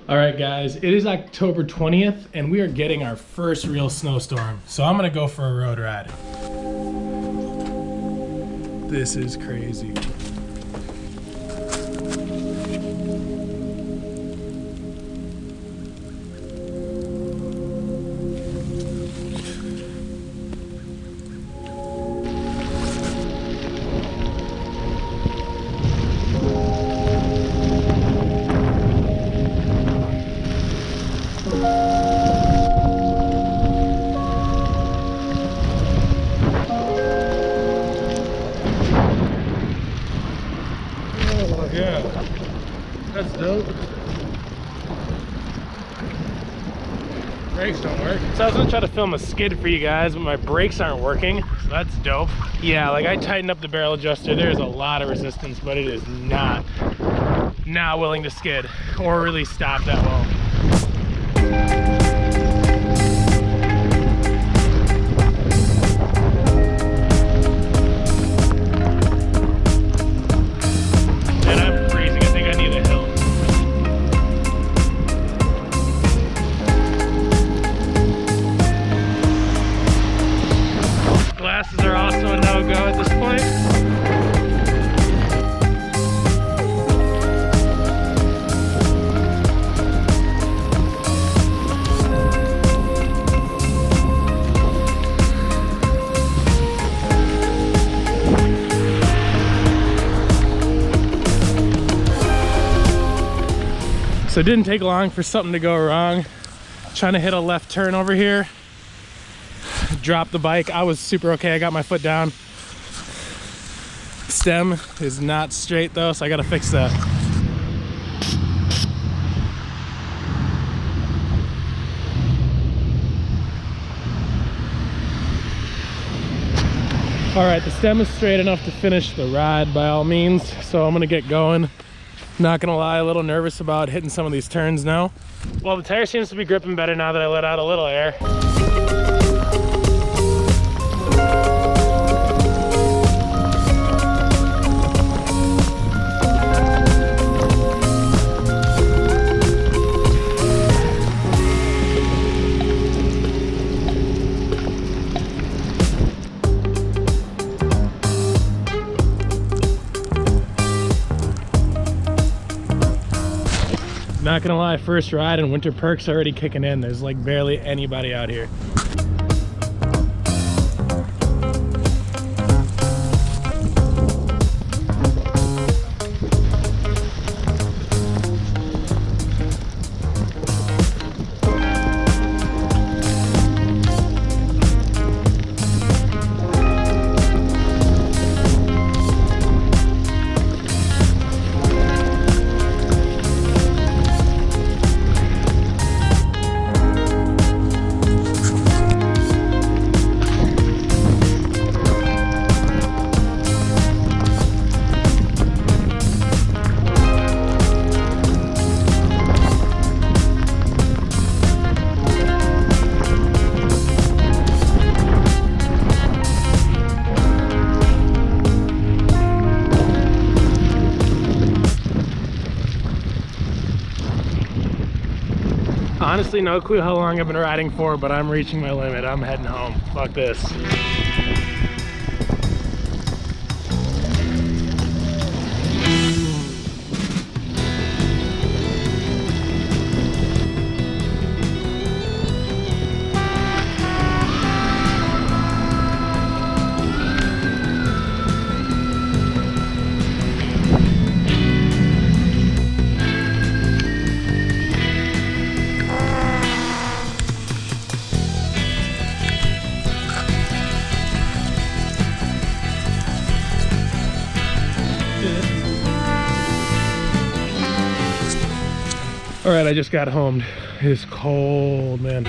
All right, guys, it is October 20th, and we are getting our first real snowstorm. So I'm gonna go for a road ride. This is crazy. Yeah, that's dope. Brakes don't work. So I was gonna try to film a skid for you guys, but my brakes aren't working, so that's dope. Yeah, like I tightened up the barrel adjuster. There's a lot of resistance, but it is not willing to skid or really stop that well. Glasses are also a no-go at this point. So it didn't take long for something to go wrong. Trying to hit a left turn over here. Dropped the bike. I was super okay. I got my foot down. Stem is not straight though, so I gotta fix that. All right, the stem is straight enough to finish the ride by all means, so I'm gonna get going. Not gonna lie, a little nervous about hitting some of these turns now. Well, the tire seems to be gripping better now that I let out a little air. Not gonna lie, first ride and winter perks already kicking in. There's like barely anybody out here. Honestly, no clue how long I've been riding for, but I'm reaching my limit. I'm heading home. Fuck this. All right, I just got home. It's cold, man.